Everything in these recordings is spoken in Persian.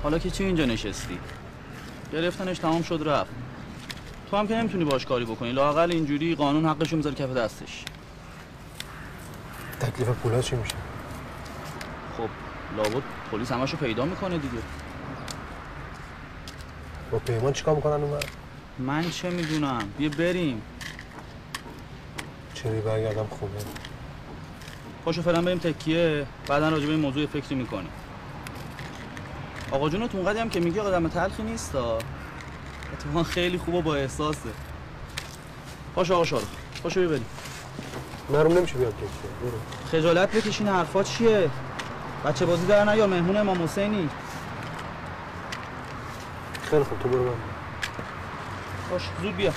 حالا که چی اینجا نشستی؟ گرفتنش تمام شد رفت. تو هم که نمیتونی باش کاری بکنی، لااقل اینجوری قانون حقشو میذاره کف دستش. تکلیف پولا چی میشه؟ خب لابد پلیس همشو پیدا میکنه دیگه. با پیمان چیکار میکنن اونور؟ من چه میدونم، بیا بریم. چری برگردم خونه. پاشو فعلا بریم تکیه، بعدا راجع به این موضوع فکری میکنیم. آقا جون تو اونقدی هم که میگی آدم تلخی نیستا، اتفاقا خیلی خوبه، با احساسه. پاشو آقا شارخ، پاشو بریم. معلوم نمیشه بیاد تکیه. برو. خجالت بکشین، حرفات چیه؟ بچه بازی در نیار، مهمون امام حسینی. خیلی خوب، تو برو من. باش زود بیا.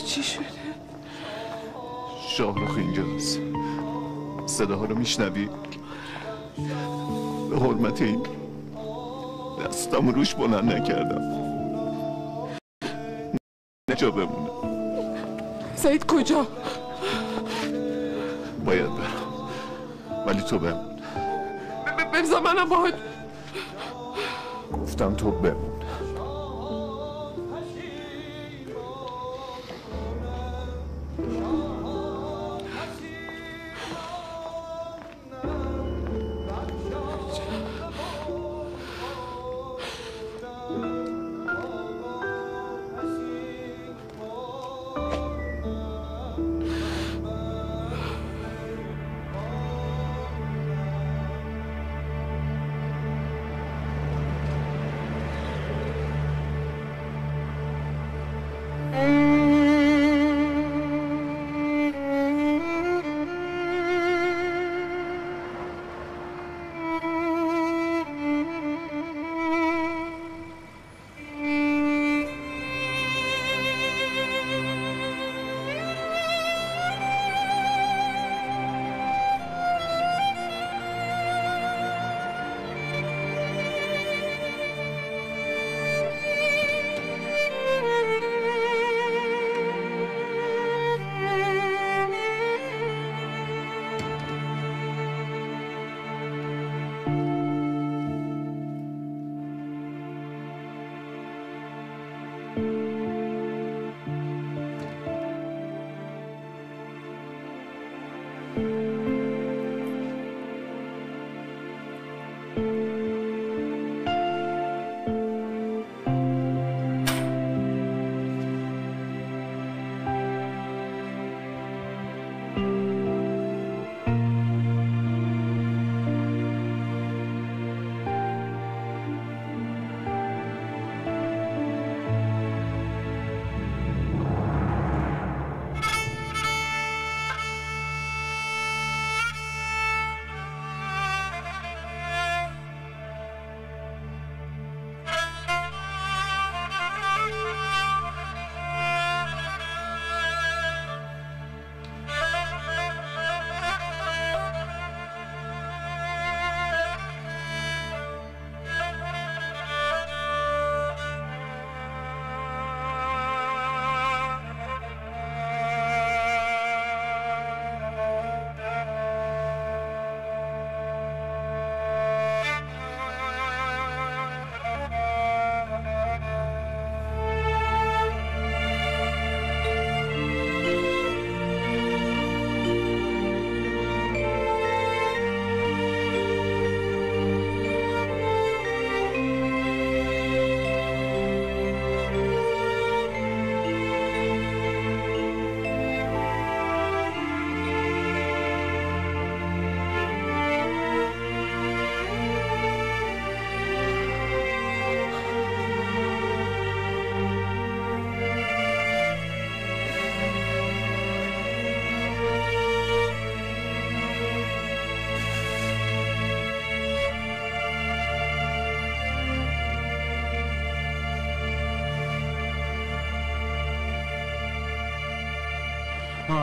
چی شده؟ شاهرخ اینجاست. صداها رو میشنوی؟ به حرمت این دستم روش بلند نکردم. نجا بمونه. سعید کجا؟ باید برم ولی تو بمون. بذار منم باهات. گفتم تو بمون.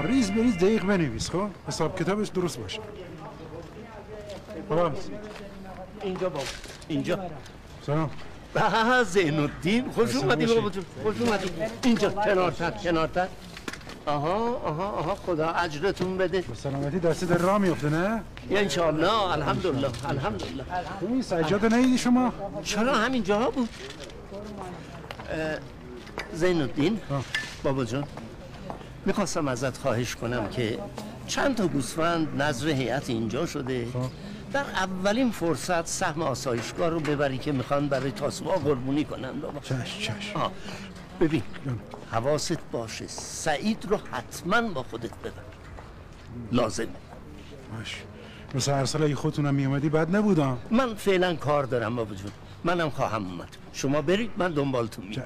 ریز بریز دقیق بنویس خب حساب کتابش درست باشه. خلاص اینجا بابا اینجا. سلام. زین الدین خوش اومدی بابا جون، خوش اومدی. اینجا کنارتر. آها خدا اجرتون بده. به سلامتی دستی در راه میفته نه؟ ان شاء الله. الحمدلله. این سجاده نیدی شما؟ چرا همینجا بود؟ زین الدین بابا جون میخواستم ازت خواهش کنم که چند تا گوسفند نظر هیئت اینجا شده در اولین فرصت سهم آسایشگاه رو ببری که میخوان برای تاسوعا قربونی کنن بابا. چشم. ببین حواست باشه سعید رو حتما با خودت ببر، لازمه. باش مثل هر سال اگه خودتونم میومدی بد نبودم. من فعلا کار دارم بابا جون، منم خواهم اومد. شما برید من دنبالتون میام.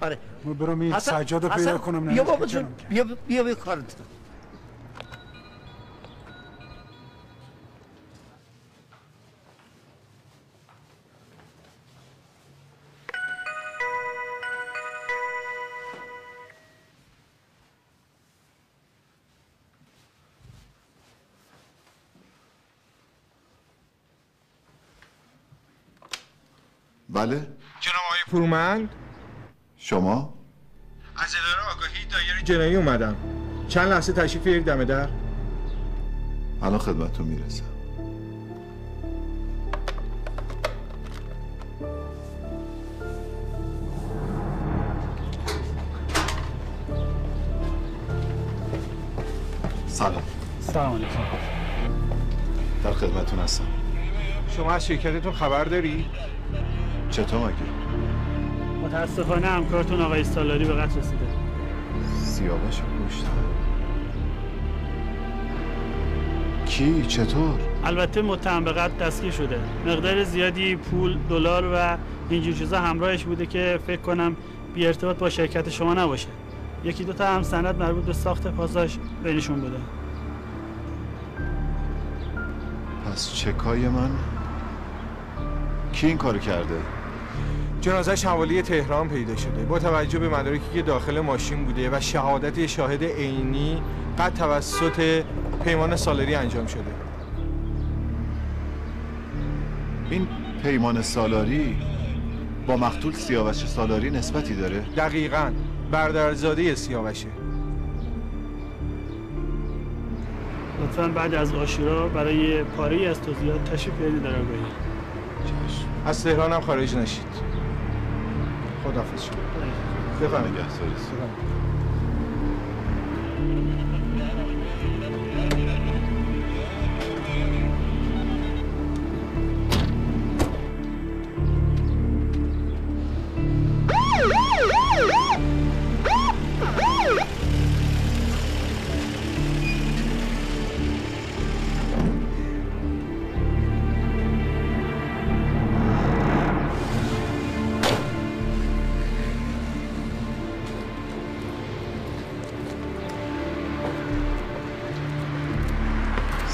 آره من برم این سجاد رو پیدا کنم. بیا بابا جون بیا کار دارم. بله جناب آقای فرومند، شما؟ از اداره آگاهی دایره جنایی اومدم. چند لحظه تشریف بیارید دم در. الان خدمتتون میرسم. سلام علیکم. در خدمتتون هستم. شما از شرکتتون خبر داری؟ چطور مگه؟ متاسفانه همکارتون آقای سالاری به قتل رسیده. سیاوش کشته. کی؟ چطور؟ البته متهم به قتل دستگیر شده. مقدار زیادی پول، دلار و اینجور چیزا همراهش بوده که فکر کنم بی ارتباط با شرکت شما نباشه. یکی دوتا هم سند مربوط به ساخت پاساژ بینشون بوده. پس چکای من کی این کارو کرده؟ جنازه‌اش حوالی تهران پیدا شده. با توجه به مدارکی که داخل ماشین بوده و شهادت شاهد عینی قد توسط پیمان سالاری انجام شده. این پیمان سالاری با مقتول سیاوش سالاری نسبتی داره؟ دقیقاً برادرزاده سیاوشه. لطفاً بعد از عاشورا برای پاره‌ای از توضیحات تشریف بیارید در آگاهی. از تهران هم خارج نشید. خداحافظ شما. بفرمایید.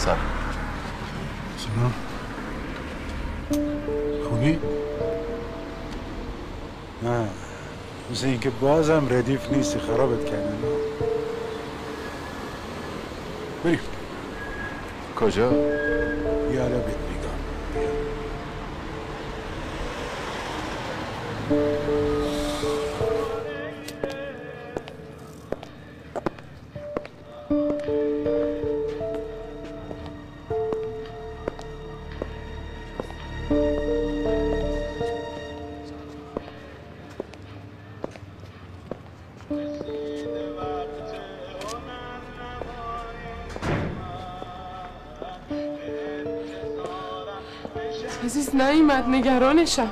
سلام. سلام. خوبی؟ نه مثل اینکه بازم ردیف نیستی، خرابت کردن. بریم. کجا؟ بیا الان بهت میگم. عزیز نیومد، نگرانشم.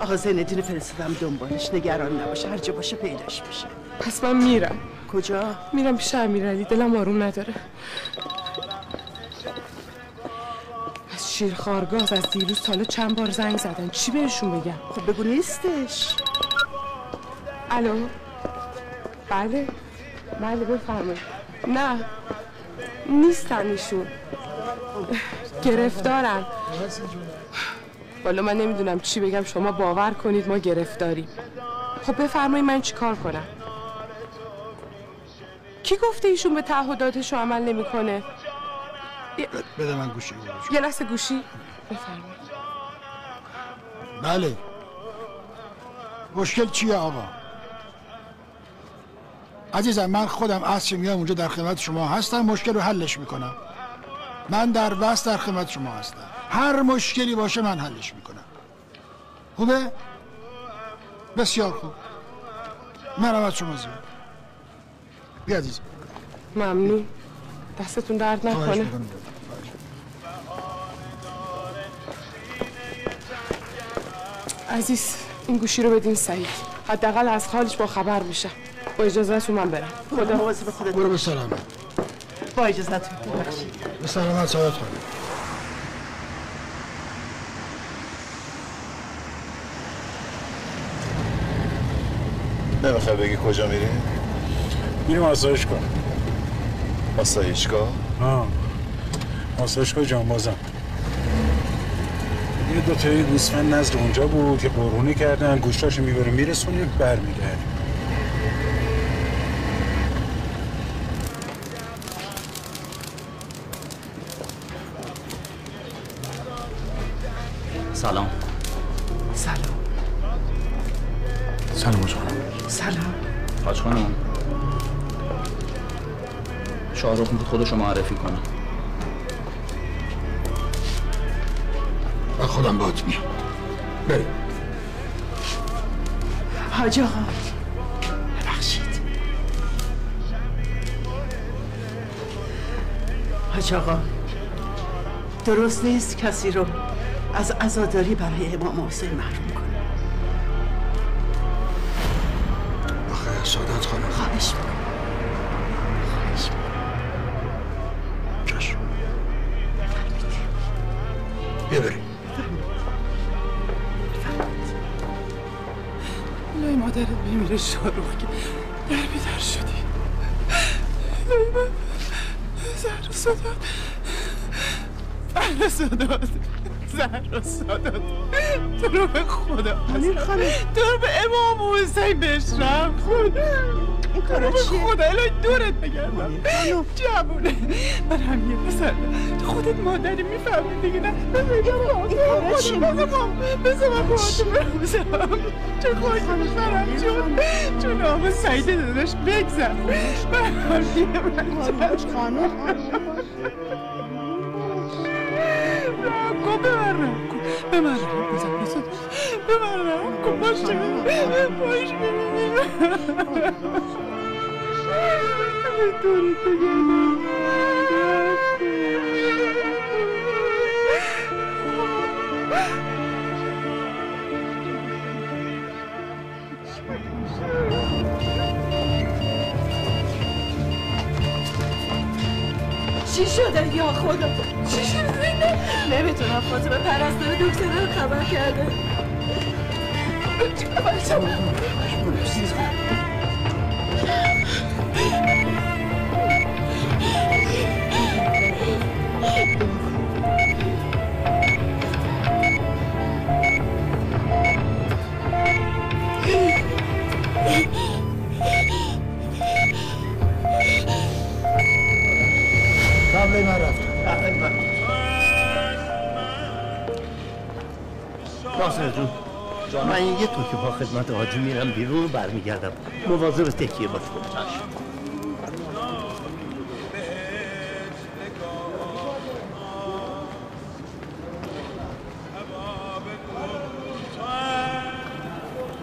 آقا زیندین فرستادم دنبالش، نگران نباشه، هر جا باشه پیداش میشه. پس من میرم. کجا؟ میرم پیش امیرعلی، دلم آروم نداره. از شیرخوارگاه از دیروز تا حالا چند بار زنگ زدن، چی بهشون بگم؟ خب بگو نیستش. الو. بله بفرمایید. نه نیستن ایشون، گرفتارن. والا من نمیدونم چی بگم، شما باور کنید ما گرفتاریم. خب بفرمایید من چی کار کنم؟ کی گفته ایشون به تعهداتشو عمل نمیکنه؟ بده من گوشی. یه لحظه گوشی بفرمایید. بله مشکل چیه آقا؟ عزیزم من خودم عصر میام اونجا در خدمت شما هستم، مشکل رو حلش میکنم. من در بس در خدمت شما هستم، هر مشکلی باشه من حلش میکنم. خوبه؟ بسیار خوب. منم از شما زیاد. بیا عزیزم. ممنون، دستتون درد نکنه. عزیز این گوشی رو بدین سعید، حداقل از حالش با خبر میشه. با اجازهتون من برم. خدا مواظب خودت. برو به سلامت. با اجازهتون ببخشید. به سلامت سعادت خانم. نمیخوای بگی کجا میریم؟ میریم آسایشگاه. آسایشگاه؟ آسایشگاه جانبازم. یه دوتایی گوسفند نزد اونجا بود که قربونی کردن، گوشتاشو میبریم میرسونیم برمیگردیم. سلام. سلام حاج خانم. سلام حاج خانم، شاهرخ میخواد خودشو معرفی کنه. من خودم باهات میام. بریم. حاج آقا ببخشید. حاج آقا درست نیست کسی رو از عزاداری برای امام حسین محروم کنه. آخه سعادت خانم. خواهش میکنم. چشم. بیا بریم. الهی مادرت بمیره شاهرخ که در بیدار شدی. الهی من زهر و سادات تو رو به خدا تو رو به امام حسین بشرم این کارا چیه؟ خدا الهی دورت بگردم جوونه. من هم یه پسر تو خودت مادری میفهمی دیگه. نه بذار من با تو برم چه خواهی میفرم چون آقا سعید داداش بگذر. من کن ببرم کن باشه باش چی شده یا خدا؟ چی شده؟ نمیتونم. فاطمه پرستار دکتر رو خبر کرده. قبله من رفتم. ناصر جون، من یه تو که با خدمت حاجی میرم بیرون و برمیگردم. مواظب تکیه باش.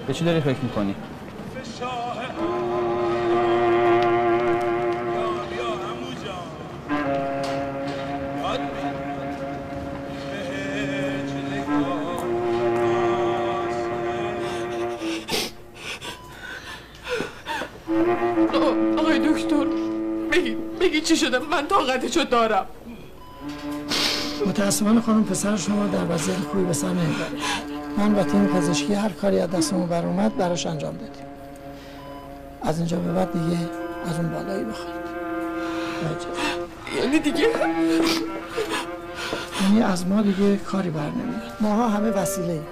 به چی داری فکر میکنی؟ آقای دکتر بگی چی شده؟ من طاقتشو دارم. متاسفانه خانم پسر شما در وضعیت خوبی به سر نمیبره. من و تیم پزشکی هر کاری از دستمون بر اومد براش انجام دادیم. از اینجا به بعد دیگه از اون بالایی بخواید. یعنی دیگه؟ یعنی از ما دیگه کاری بر نمیاد. ماها همه وسیله ایم.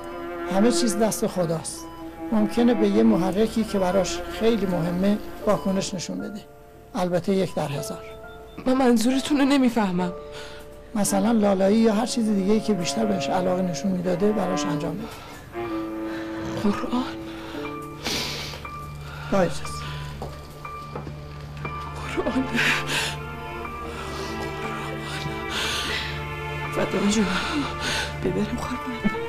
همه چیز دست خداست. ممکنه به یه محرکی که براش خیلی مهمه واکنش نشون بده. البته 1 در 1000. من منظورتون رو نمیفهمم. مثلا لالایی یا هر چیز دیگه‌ای که بیشتر بهش علاقه نشون میداده براش انجام بده. قرآن با اجازه. قرآن فاطمه جون ببرم قربونت.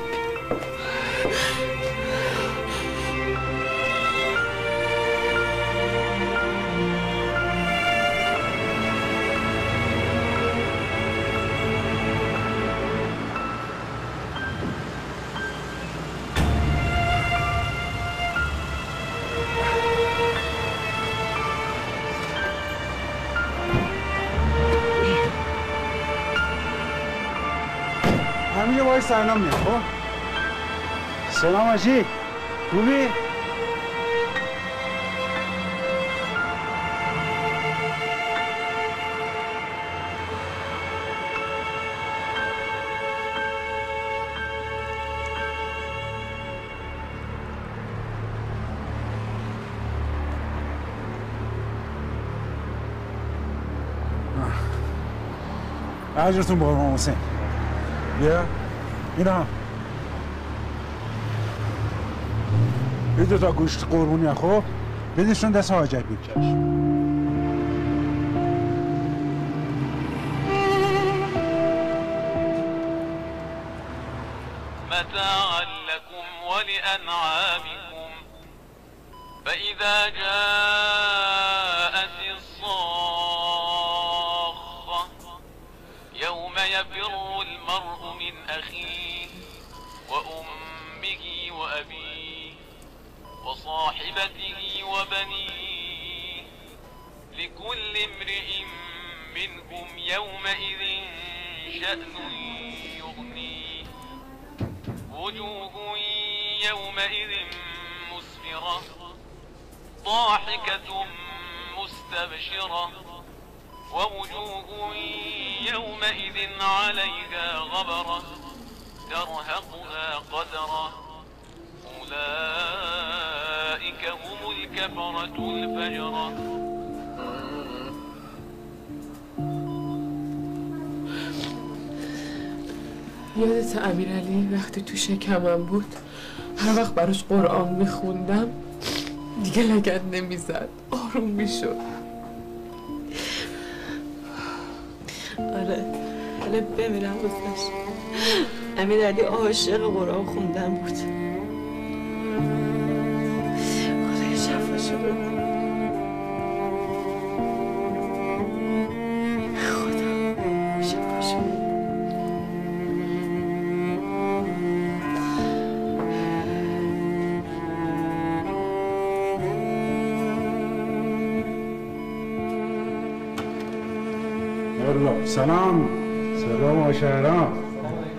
همینجا باید سرنام میاد. خب سلام حاجی، خوبی؟ اجرتون با قربان حسین. بیا اینا یه 2 تا گوشت قربونی. خب بدیشون دست حاجی بیکش. متاعا لكم ولأنعامكم فإذا جاءت الصاخة يوم يفر المرء من أخيه وأمه وأبيه وصاحبته وبنيه لكل امرئ منهم يومئذ شأن يغنيه وجوه يومئذ مسفرة ضاحكة مستبشرة ووجوه يومئذ عليها غبرة ترهقها قترة أولئك هم الكفرة الفجرة. یادت امیرعلی وقتی تو شکمم بود هر وقت براش قرآن میخوندم دیگه لگد نمیزد، آروم میشد. آره بمیرم واسش. امیرعلی عاشق قرآن خوندن بود. خدای شفاشو بده. خدا شفاشو بده. سلام آشهران.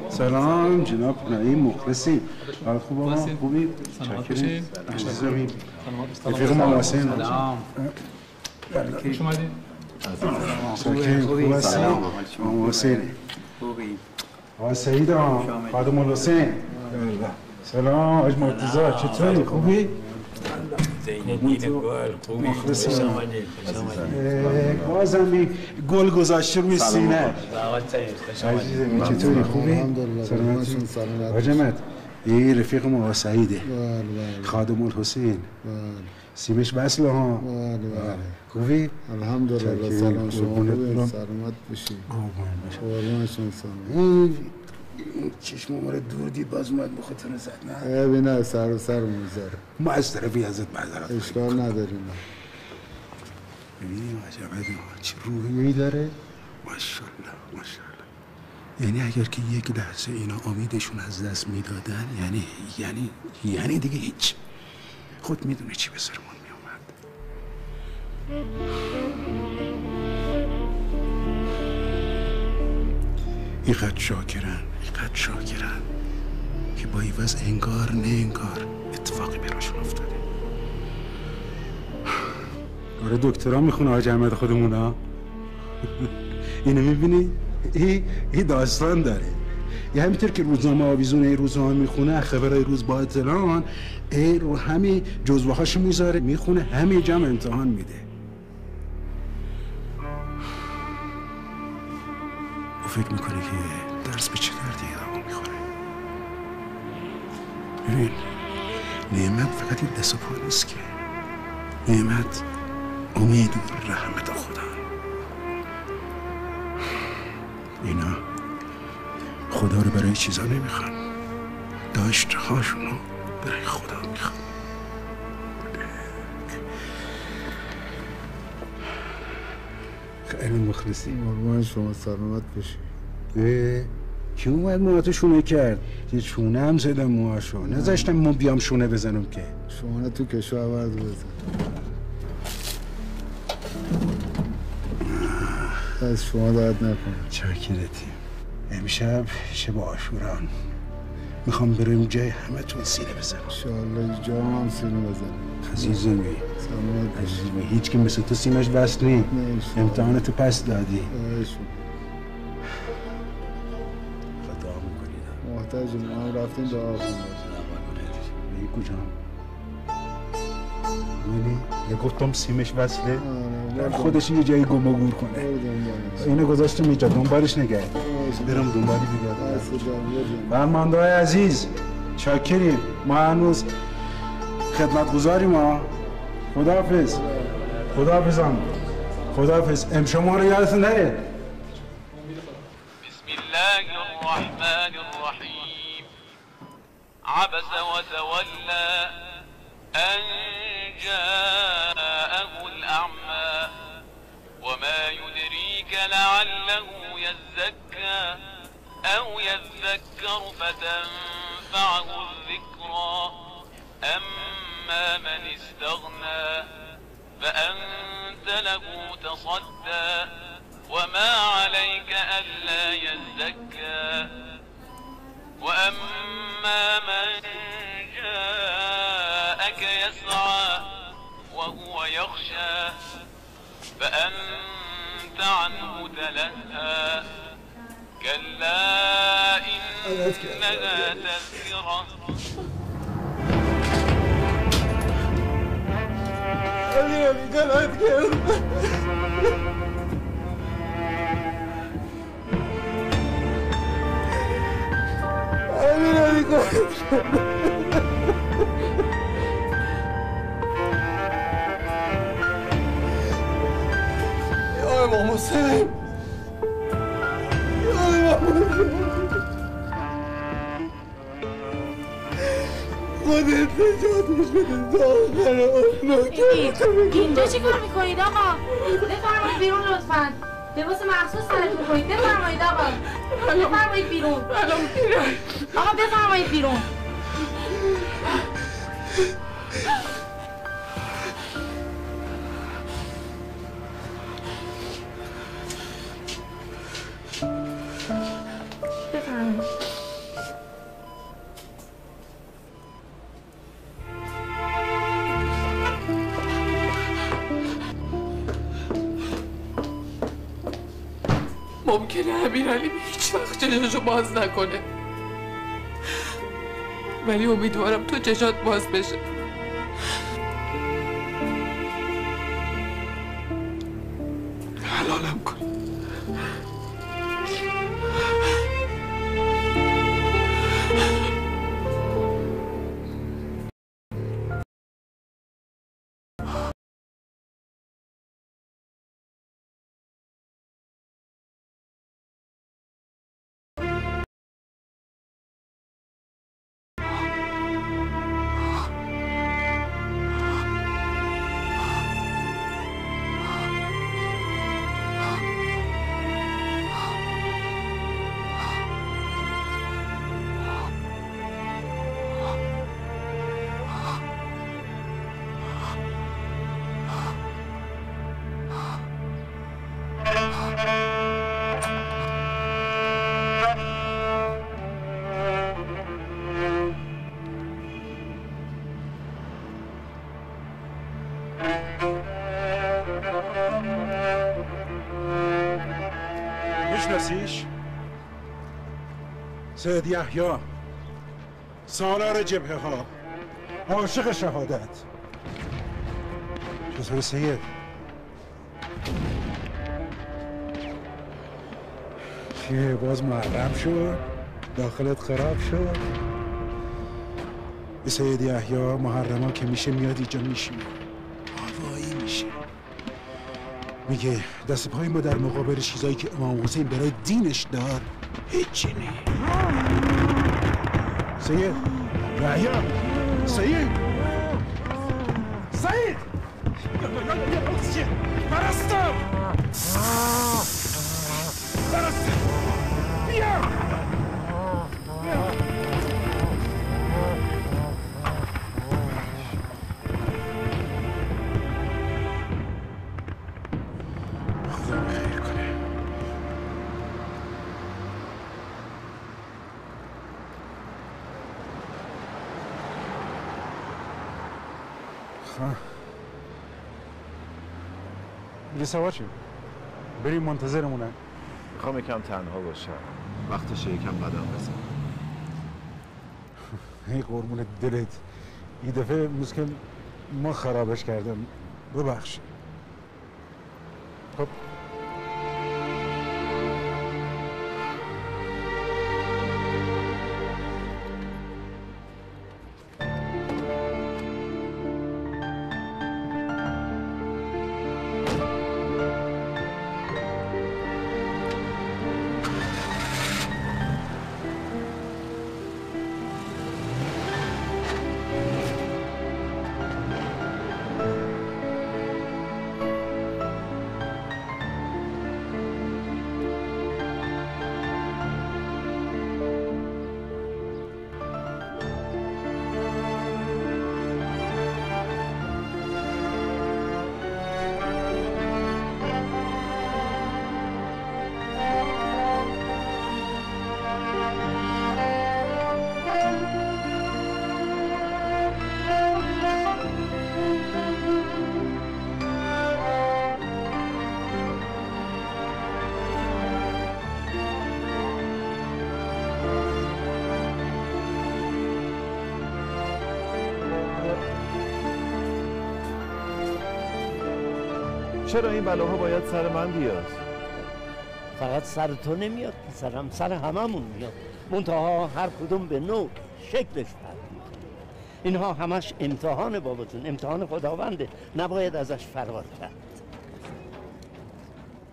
سلام جناب نعیم مخلصی. حال خوب آقا؟ خوبی؟ چاکریم. عزیزمی. رفیق ما حسین. سلام. خوش اومدید. چاکریم. خوب هستی؟ ما حسین. خوبی. آقا سعید خادم الحسین. سلام حاج مرتضی. چطوری؟ خوبی؟ زینالدین گل خوبی خوش آمدید. بازم گل گذاشته روی سینه. عزیزم چطوری خوبی؟ سلامتی؟ حاجمت این رفیق ما سعیده. خادم الحسین. سیمش وصله ها. خوبی؟ الحمدلله. سلام شما خوبی؟ سلامت بشی. قربانشون سلام. چشم ما رو دور دید باز اومد مختونه زد نه؟ ببینه سر و سر میذاره. ما از طرفی ازت معذرت اشکال نداریم. ببینیم عجبه چه روحیه‌ای داره؟ ماشاءالله ماشاءالله. یعنی اگر که یک لحظه اینا امیدشون از دست میدادن یعنی دیگه هیچ. خود میدونه چی به سرمون میومد. اینقدر شاکرن که با ایواز انگار نه انگار اتفاقی براشون افتاده. آره دکترها میخونه حاج احمد خودمونا. اینو میبینی؟ این داستان داره. یه همینطور که روزنامه آویزون روزنامه میخونه خبرهای روز با اطلاعان رو همین جزوه هاشو میذاره میخونه همین جمع امتحان میده. و فکر میکنه که درس به چه دردی آقا میخوره. ببین نعمت فقط این دست و پا نیست که نعمت امید و رحمت خدا. اینا خدا رو برای چیزا نمیخوان، داشته هاشونو برای خدا میخوان. خیلی مخلصی. قربان شما سلامت بشی. کی اومد موهاتو شونه کرد؟ یه چونه هم زدم موهاشو. نذاشتم ما بیام شونه بزنم که. شونه تو کشاورز بزن. از شما داد نکنم. چاکرتی. امشب شب عاشوران میخوام بریم جای همه تون سینه بزنم. انشاءالله جا هم سینه بزنم. عزیزمی هیچ که مثل تو سینش بست نی. امتحانتو پس دادی. خدا میکنید محتاجیم. ما هم رفتیم دعا کنیم. بگی کجا؟ میبینی؟ یه گفتم سیمش وصله خودش یه جایی گم و گور کنه. اینو گذاشتم اینجا دنبالش نگرد. برم دنبالی بگردم. فرمانده های عزیز چاکریم. ما هنوز خدمتگزاریم ها. خداحافظ. خداحافظ. شما رو یادتون نره. بسم الله الرحمن الرحیم. عبس وتولى أن جاءه الأعمى وما يدريك لعله يزكى أو يذكر فتنفعه الذكرى أما من استغنى فأنت له تصدى وما عليك ألا يزكى وأما من جاءك يسعى وهو يخشى فأنت عنه تلهى كلا إنها تذكرة یا امام حسین خودت نجاتش بده تا آخر اینجا چی کار میکنید آقا؟ بفرمایید بیرون لطفا. لباس مخصوص سرتون کنید. بفرمایید آقا. بفرمایید بیرون. آقا بفرمایید بیرون. بفرمایید. ممکنه امیرعلی هیچ وقت چشاشو باز نکنه، ولی امیدوارم تو چشات باز بشه. دنبالم کنی. میشناسیش؟ سید یحیی، سالار جبهه ها، عاشق شهادت. چطور سید؟ چیه باز محرم شد؟ داخلت خراب شد؟ سید یحیی محرم ها که میشه میاد اینجا میشینه، هوایی میشه، میگه دست پای ما در مقابل چیزایی که امام حسین برای دینش داد هیچی نی. سید یحیی، سید پرستم، پرستم بیا. دیگه سوار شیم بریم، منتظرمونن. میخوام یکم تنها باشم، وقتشه یکم قدم بزنم. ای قربون دلت، این دفعه مسکن ما خرابش کردم، ببخش. خب چرا این بلاها باید سر من بیاد؟ فقط سر تو نمیاد پسرم، سر هممون میاد. منتها هر کدوم به نوع شکلش فرق میکنه. اینها همش امتحان بابا جون، امتحان خداونده، نباید ازش فرار کرد.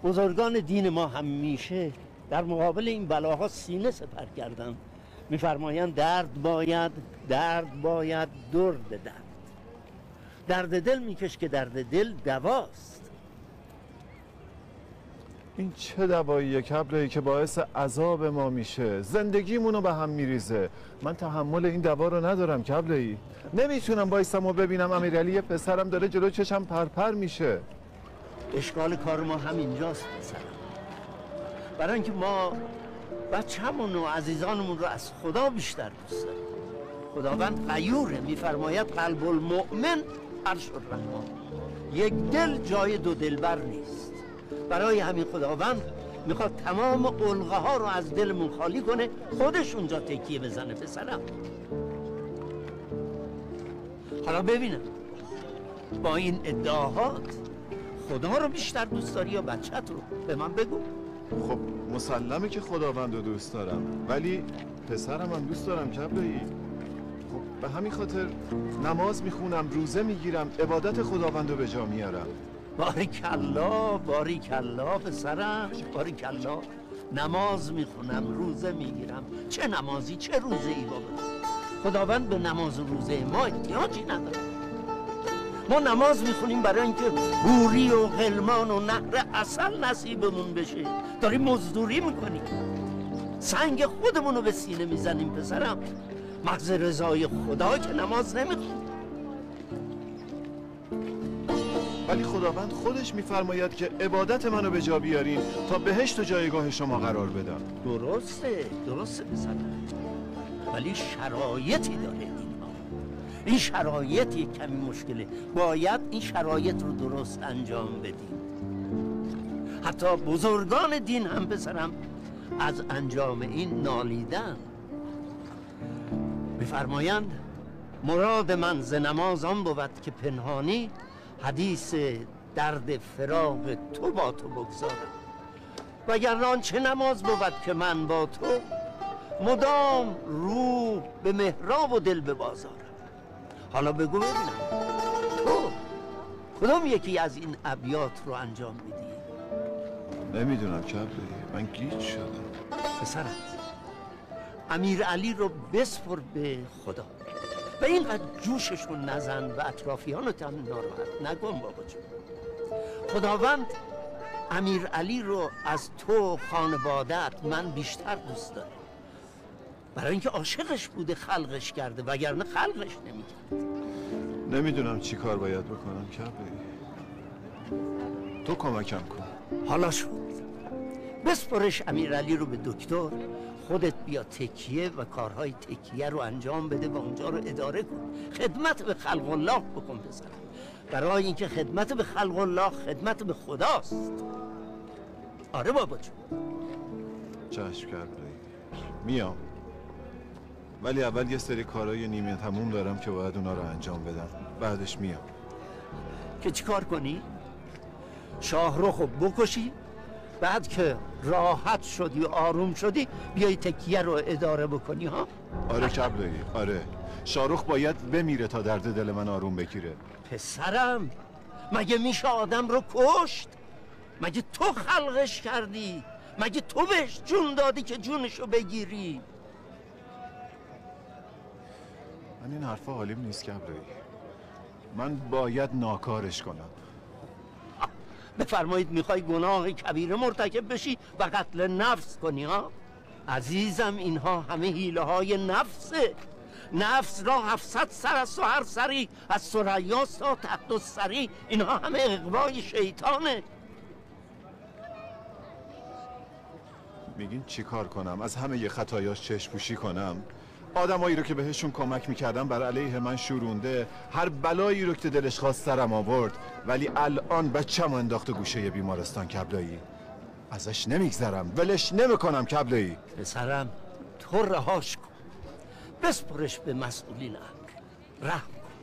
بزرگان دین ما همیشه در مقابل این بلاها سینه سپر کردن. میفرمایند درد باید درد به درد. درد دل میکش که درد دل دواست. این چه دواییه کبله‌ای که باعث عذاب ما میشه، زندگیمونو به هم میریزه. من تحمل این دوا رو ندارم کبله‌ای. نمیتونم بایستم و ببینم امیرعلی یه پسرم داره جلو چشم پرپر میشه. اشکال کار ما همینجاست پسرم. برای اینکه ما بچه‌مون و عزیزانمون رو از خدا بیشتر دوست داریم. خداوند غیوره، میفرماید قلب المؤمن عرش الرحمن. یک دل جای دو دلبر نیست. برای همین خداوند میخواد تمام علقه ها رو از دلمون خالی کنه، خودش اونجا تکیه بزنه پسرم. حالا ببینم با این ادعاهات خدا رو بیشتر دوست داری یا بچت رو؟ به من بگو. خب مسلمه که خداوند رو دوست دارم، ولی پسرم هم دوست دارم کبلایی. خب به همین خاطر نماز میخونم، روزه میگیرم، عبادت خداوند رو به جا میارم. باریکلا باریکلا پسرم، باریکلا. نماز میخونم، روزه میگیرم. چه نمازی چه روزه ای بابا؟ خداوند به نماز و روزه ما احتیاجی نداره. ما نماز میخونیم برای اینکه حوری و غلمان و نهر عسل نصیبمون بشه. داریم مزدوری میکنیم، سنگ خودمون رو به سینه میزنیم پسرم. محض رضای خدا که نماز نمیخونیم. ولی خداوند خودش میفرماید که عبادت منو به جا بیارین تا بهشت و جایگاه شما قرار بدم. درسته پسرم، ولی شرایطی داره. این شرایط یک کمی مشکله. باید این شرایط رو درست انجام بدیم. حتی بزرگان دین هم پسرم از انجام این نالیدن. میفرمایند مراد من ز نماز آن بود که پنهانی حدیث درد فراق تو با تو بگذارم، وگر آنچه نماز بود که من با تو مدام روح به محراب و دل به بازارم. حالا بگو ببینم تو کدوم یکی از این ابیات رو انجام میدی؟ نمیدونم کبلایی، من گیج شدم. پسرم امیر علی رو بسپر به خدا و اینقدر جوششون نزن و اطرافیانت هم ناراحت نکن بابا جون. خداوند امیر علی رو از تو خانواده‌ات من بیشتر دوست دارم، برای اینکه عاشقش بوده خلقش کرده، وگرنه خلقش نمیکرد. نمیدونم چی کار باید بکنم کبلایی، تو کمکم کن. حالا شد بسپرش امیرعلی رو به دکتر، خودت بیا تکیه و کارهای تکیه رو انجام بده و اونجا رو اداره کن. خدمت به خلق الله بکن پسرم، برای اینکه خدمت به خلق الله خدمت به خداست. آره بابا جون. چشم کبلایی، میام، ولی اول یه سری کارهای نیمه تموم دارم که باید اونا رو انجام بدم، بعدش میام. که چی کار کنی؟ شاهرخو بکشی، بعد که راحت شدی و آروم شدی بیای تکیه رو اداره بکنی ها؟ آره کبلایی، آره. شاهرخ باید بمیره تا درد دل من آروم بگیره. پسرم مگه میشه آدم رو کشت؟ مگه تو خلقش کردی؟ مگه تو بهش جون دادی که جونشو بگیری؟ من این حرفا حالیم نیست کبلایی، من باید ناکارش کنم. بفرمایید میخوای گناه کبیره مرتکب بشی و قتل نفس کنی ها؟ عزیزم اینها همه حیله های نفسه. نفس را 700 سر است و هر سری از ثریا تا تحت الثری، اینها همه اغوای شیطانه. میگین چی کار کنم؟ از همه یه خطایاش چشم پوشی کنم؟ آدمایی رو که بهشون کمک میکردم بر علیه من شورونده، هر بلایی رو که دلش خواست سرم آورد، ولی الان بچه‌مو انداخته گوشه بیمارستان کبلایی. ازش نمیگذرم، ولش نمیکنم کبلایی. پسرم تو رهاش کن، بسپرش به مسئولین امر، رحم کن،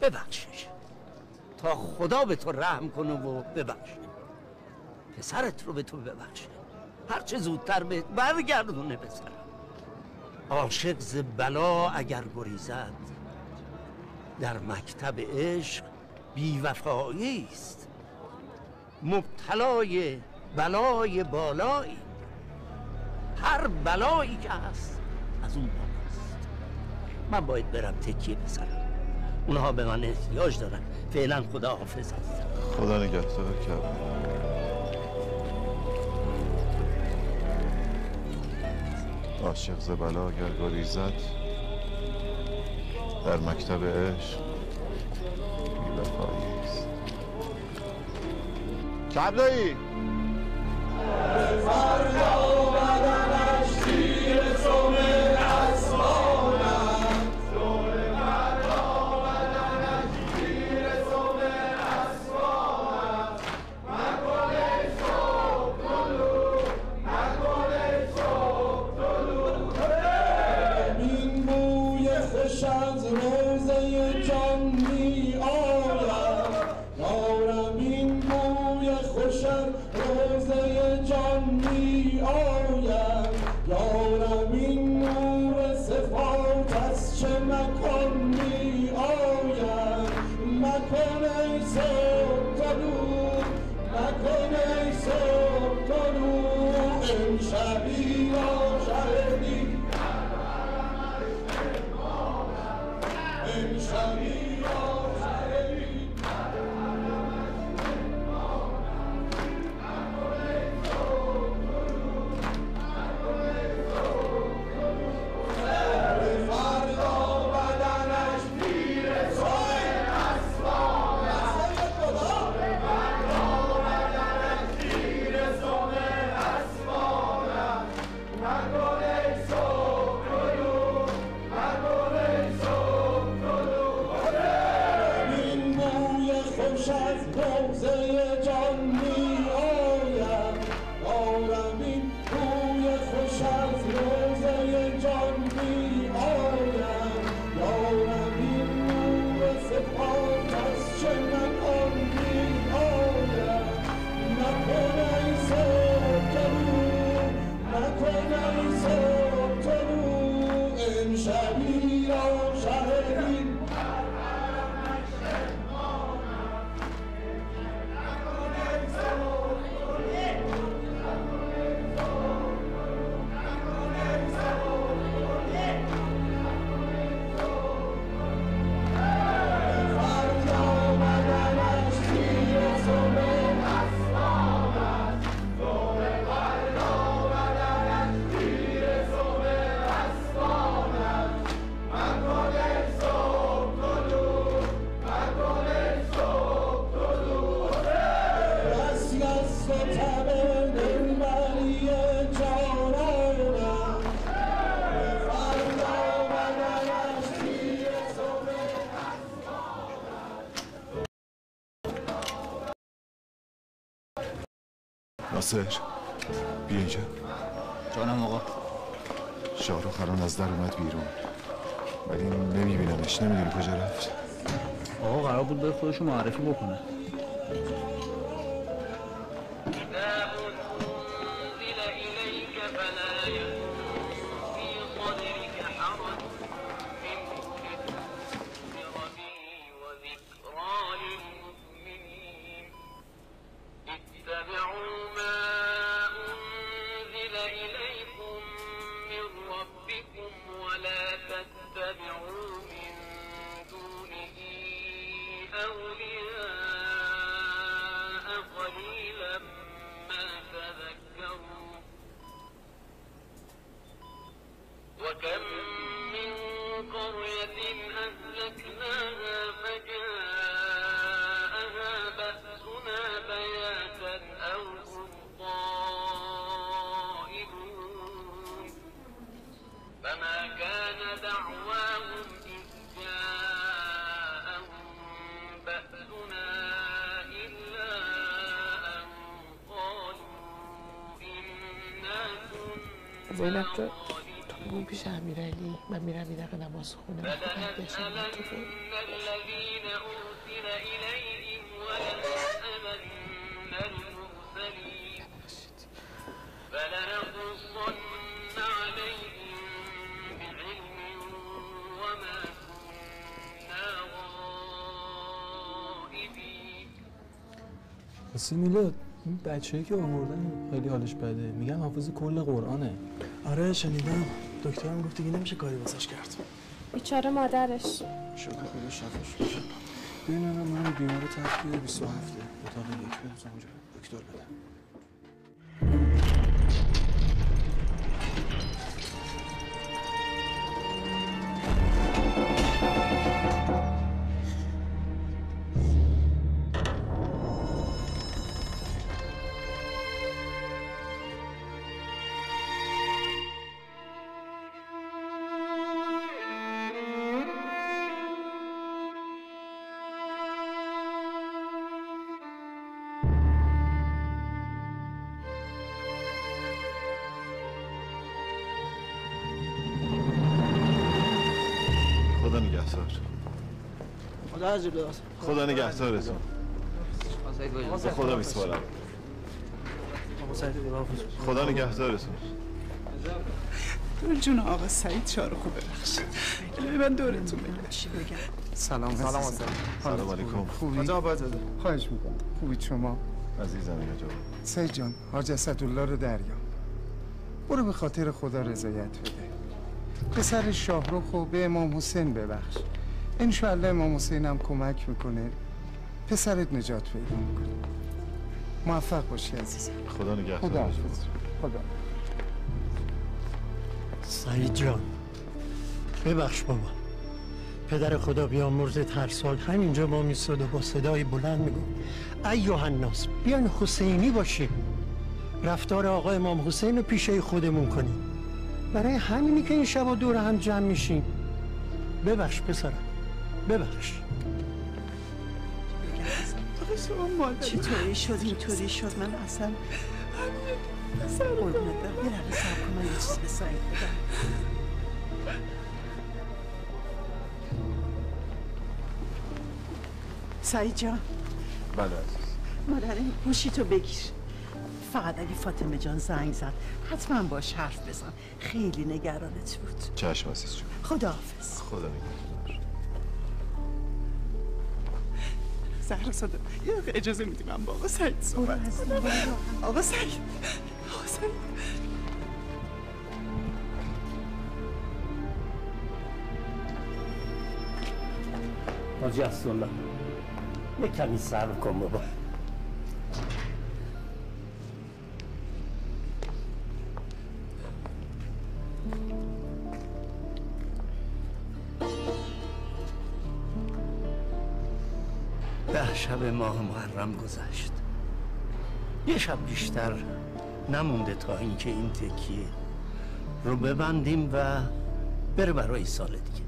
ببخشش تا خدا به تو رحم کنه و ببخشه. پسرت رو به تو ببخشه، هرچه زودتر بهت برگردونه. پسرم عاشق ز بلا اگر گریزد، در مکتب عشق بی‌وفایی است. مبتلای بلای بالایی، هر بلایی که هست از اون بالاست. من باید برم تکیه پسرم، اونها به من احتیاج دارن. فعلا خدا حافظ. خدا نگهدار کبلایی. عاشق ز بلا اگر گریزد، در مکتب عشق بی‌وفایی است. کبلایی روزه جان می آید، یارم این بود جان می آید یارم این نور صفات از چه مکان می آید مکن ای صبح طلوع مکن ای صبح طلوع امشبی را شهدی امشبی را شهدی ناصر بیا اینجا. جانم آقا. شاهرخ الان از در اومد بیرون ولی نمیبینمش. نمیدونی کجا رفت؟ آقا قرار بود به خودشو معرفی بکنه. وكم من قرية أهلكناها فجاءها بأسنا بياتا أو هم ضائعون فما كان دعواهم إذ جاءهم بأسنا إلا أن قالوا إنا كنا اون پیش امیرعلی من میرم یه دقیقه نماز خونه برگشتم تو الذين أرسل إليهم ولنسألن المرسلين فلنقصن عليهم بعلم وما كنا غائبين. راستی میلاد این بچه‌ای که آوردن خیلی حالش بده، میگن حافظ کل قرآنه. آره شنیدم، دکترم گفت دیگه نمیشه کاری واسش کرد. بیچاره مادرش. شکر خدا شفاش بشه. ببین من بیمار تخلیه 27 اتاق یک بزن اونجا دکتر بده. خدا نگهدارتون. به خدا میسپارم. خدا نگهدارتون. دور جون آقا سعید شارو خوب ببخشید. من دورتون بگم. چی بگم؟ سلام حسین. سلام علیکم. خوبی؟ حاج آبادزاده. خواهش میکنم. خوبی شما؟ عزیزم حاج آباد. سعید جان، حاج اسدالله رو دریا. برو به خاطر خدا رضایت بده. پسر شاهرخ و به امام حسین ببخش. انشالله امام حسین هم کمک میکنه. پسرت نجات پیدا میکنه. موفق باشی عزیزم. خدا نگهدار. خدا حافظ. خدا. سعید جان ببخش بابا. پدر خدا بیامرزت هر سال همینجا ما میستاد و با صدای بلند میگفت ایها الناس بیاین حسینی باشیم. رفتار آقا امام حسین رو پیشه خودمون کنیم. برای همینی که این شبا دور هم جمع میشیم. ببخش پسرم. ببخش. چطوری شد اینطوری شد؟ من اصلا قربونت برم. یه لحظه صبر کن، من یه چیز به سعید بدم. سعید جان. بله عزیز. مادرم گوشی تو بگیر. فقط اگه فاطمه جان زنگ زد حتما باش حرف بزن. خیلی نگرانت بود. چشم عزیز جون. خداحافظ. خدا نگهدار. زهرا صادق یه دقیقه اجازه میدی من با آقا سعید صحبت کنم؟ آقا سعید. آقا سعید. حاجی اسدالله یه کمی صبر کن بابا. ده شب ماه محرم گذشت. یه شب بیشتر نمونده تا اینکه این تکیه رو ببندیم و بره برای سال دیگه.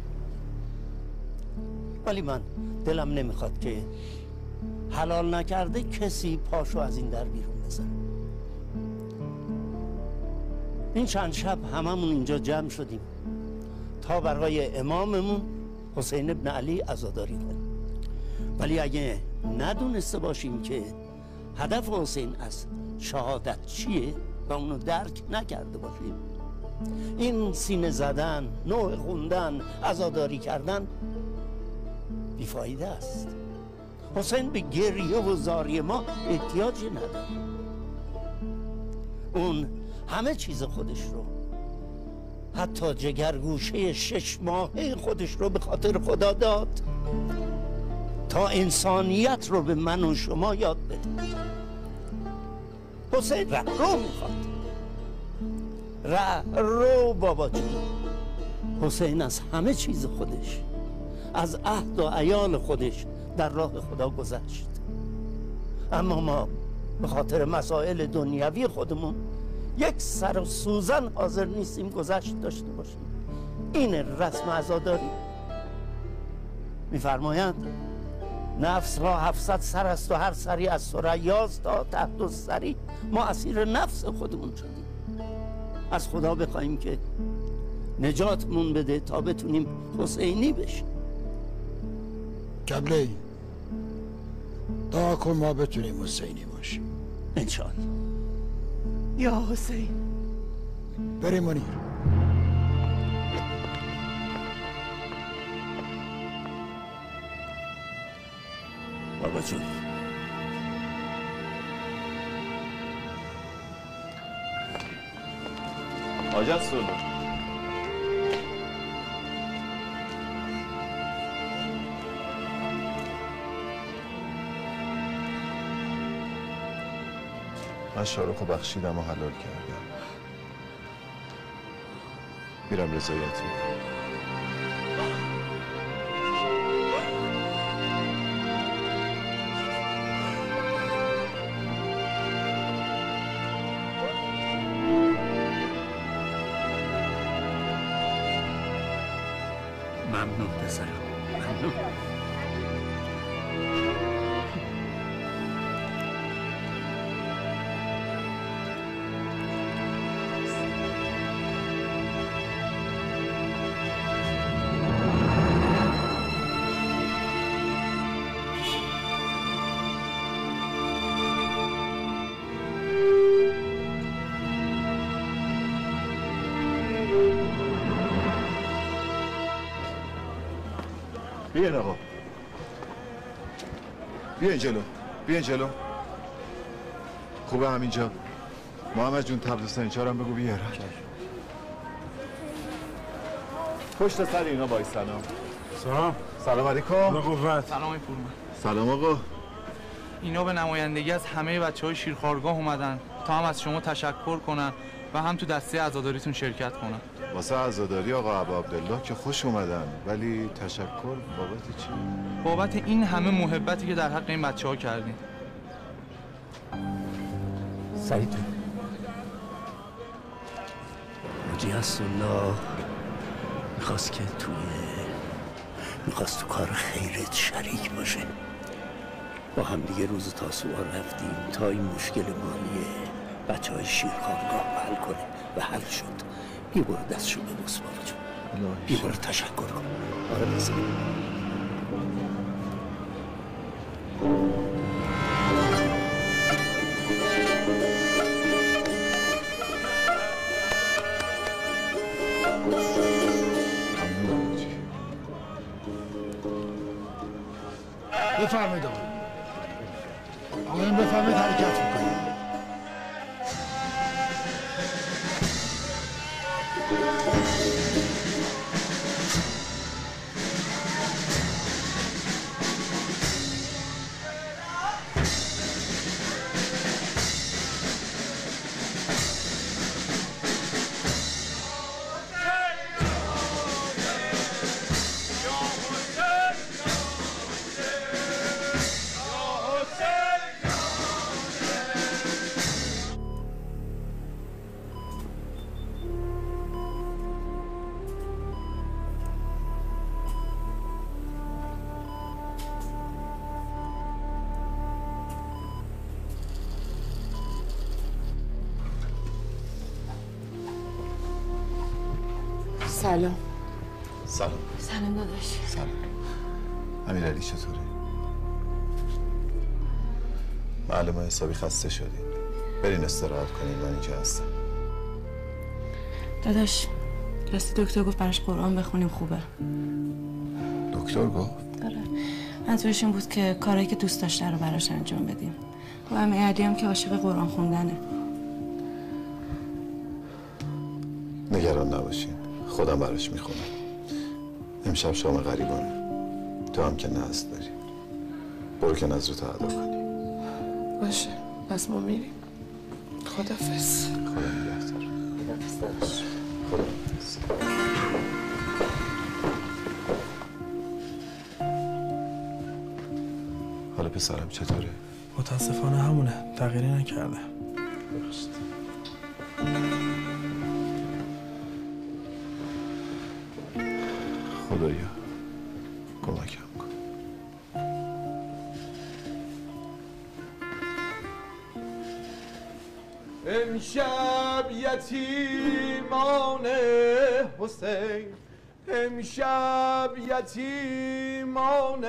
ولی من دلم نمیخواد که حلال نکرده کسی پاشو از این در بیرون بزنه. این چند شب هممون اینجا جمع شدیم تا برای اماممون حسین ابن علی عزاداری کنیم. ولی اگه ندونسته باشیم که هدف حسین از شهادت چیه و اونو درک نکرده باشیم، این سینه زدن، نوح خوندن، عزاداری کردن بیفایده است. حسین به گریه و زاری ما احتیاجی نداره. اون همه چیز خودش رو، حتی جگرگوشه 6 ماهه خودش رو به خاطر خدا داد تا انسانیت رو به من و شما یاد بده. حسین رو میخواد. رو بابا جون. حسین از همه چیز خودش، از عهد و عیال خودش در راه خدا گذشت. اما ما به خاطر مسائل دنیوی خودمون یک سر و سوزن حاضر نیستیم گذشت داشته باشیم. این رسم عزاداری. میفرمایند نفس را 700 سر است و هر سری از ثریاز تا تحت سری ما اسیر نفس خودمون شدیم. از خدا بخوایم که نجاتمون بده تا بتونیم حسینی بشیم. قبله دعا کن ما بتونیم حسینی باشیم انشالله. یا حسین. بریم منیر. بابا جون. حاج اسدالله من شارخو بخشیدم و حلال کردم. میرم رضایت میکنم. ممنون پسرم، ممنون. بیاین آقا، بیاین جلو، بیاین جلو. خوبه همینجا؟ محمد جون تبلیغ چهارم بگو بیارن. پشت سر اینا بایستن. سلام. سلام علیکم. قوت. سلام آقای پورمن. سلام آقا. اینا به نمایندگی از همه بچه‌های شیرخوارگاه اومدن تا هم از شما تشکر کنن و هم تو دسته عزاداریتون شرکت کنن. واسه عزاداری آقا ابا عبدالله که خوش اومدن، ولی تشکر بابت چی؟ بابت این همه محبتی که در حق این بچه‌ها کردین. سعید حاجی حسن‌الله میخواست تو کار خیرت شریک باشه. با هم دیگه روز تاسوعا رفتیم تا این مشکل مالی بچه‌های شیرخوارگاه حل کنه و حل شد. بیا برو دستشو ببوس بابا جون. بیا برو تشکر کن. آره بسید. بفرمایید آقایون بفرمایید حرکت میکنید. سلام. سلام. سلام داداش. سلام. امیرعلی چطوری؟ معلومه حسابی خسته شدین. برین استراحت کنین، من اینجا هستم. داداش راستی دکتر گفت براش قرآن بخونیم خوبه. دکتر گفت؟ آره. منظورش این بود که کارهایی که دوست داشته رو براش انجام بدیم. و امیرعلی هم که عاشق قرآن خوندنه. نگران نباشین، خودم براش میخونم. امشب شام غریبانه. تو هم که نذر داری. برو که نذرتو ادا کنی. باشه، پس ما میریم. خدافظ. خدا نگهدار. خدافظ داداش. خدافظ. حالا پسرم چطوره؟ متاسفانه همونه، تغییری نکرده. خدایا کمکم کن. امشب یتیمان حسین، امشب یتیمان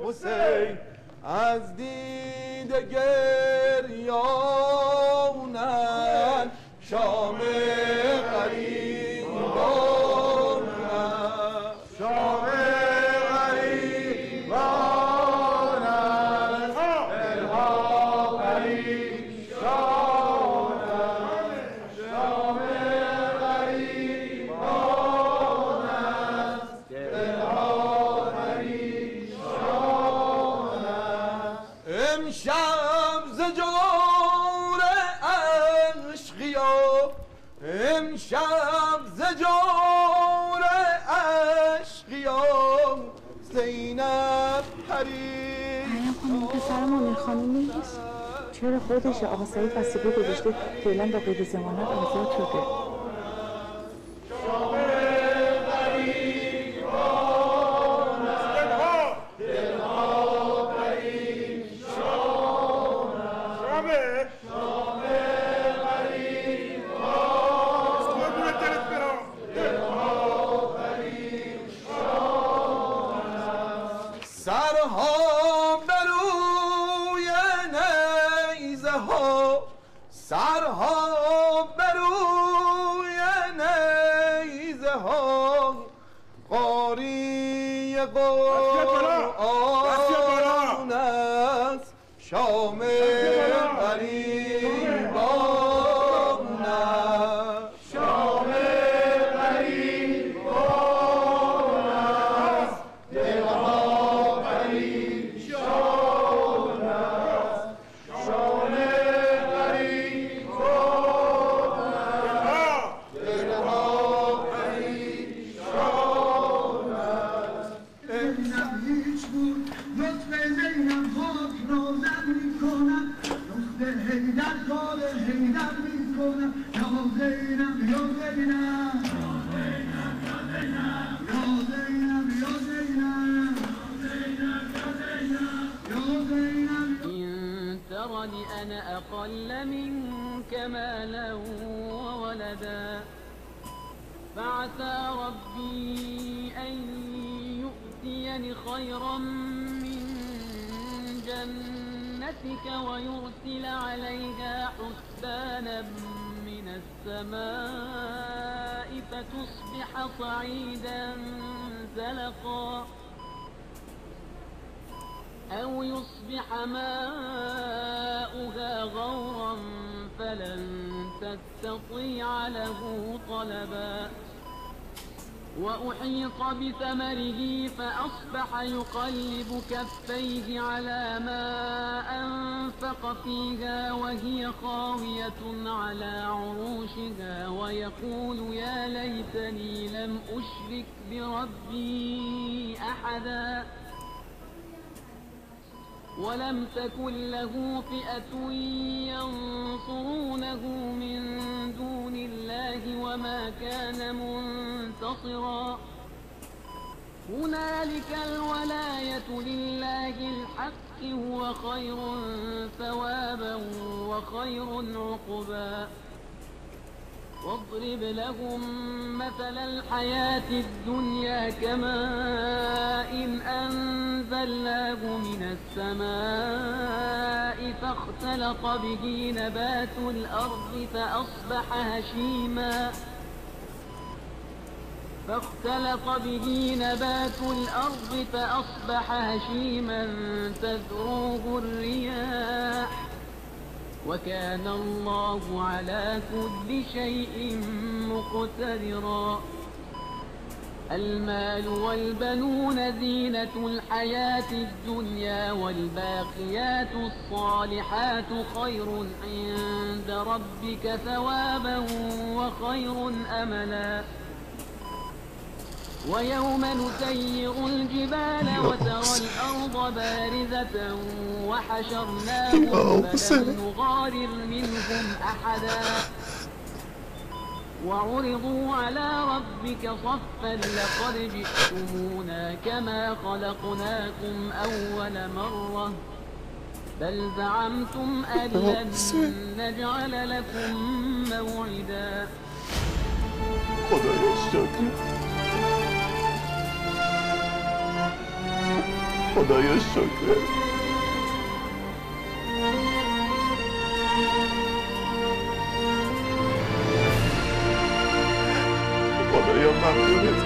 حسین از دید گریانن، شام غریبانن، شام غریبانن، دلها پریشانن، شام غریبانن، دلها پریشانن. امشب ز جور عشقیا، امشب ز جور عشقیا زینب مریم خانم پسر مامین خانم نیست؟ چرا خودشه؟ آقا سعید وثیقه گذاشته فعلا با قید ضمانت آزاد شده. سرها بروی نیزه ها، سرها بروی قرآن است شام غریبان است شام غریبان است دلها پریشان است شام غریبان است دلها پریشان است ببینم هیچ بود لطف زینب خاک روزن میکنم لطف حیدر کار حیدر میکنم یا زینب یا زینب یا زینب یا زینب یا زینب إن ترني أنا أقل منك مالا وولدا فعسى ربي أن يؤتيني خيرا من جنتك ويرسل عليها حسبانا من السماء فتصبح صعيدا زلقا أو يصبح ماؤها غورا فلن تستطيع له طلبا وأحيط بثمره فأصبح يقلب كفيه على ما أنفق فيها وهي خاوية على عروشها ويقول يا ليتني لم أشرك بربي أحدا ولم تكن له فئة ينصرونه من دون الله وما كان منتصرا هنالك الولاية لله الحق هو خير ثوابا وخير عقبا واضرب لهم مثل الحياة الدنيا كماء إن أنزلناه من السماء فاختلط به نبات الأرض فأصبح هشيما تذروه الرياح وكان الله على كل شيء مقتدرا المال والبنون زينة الحياة الدنيا والباقيات الصالحات خير عند ربك ثوابا وخير أملا ويوم نسير الجبال وترى الأرض بارزة وحشرناهم فلم نغادر منهم أحدا وعرضوا على ربك صفا لقد جئتمونا كما خلقناكم أول مرة بل زعمتم أن لن نجعل لكم موعدا خدایا شکر خدایا شکر خدایا ممنونت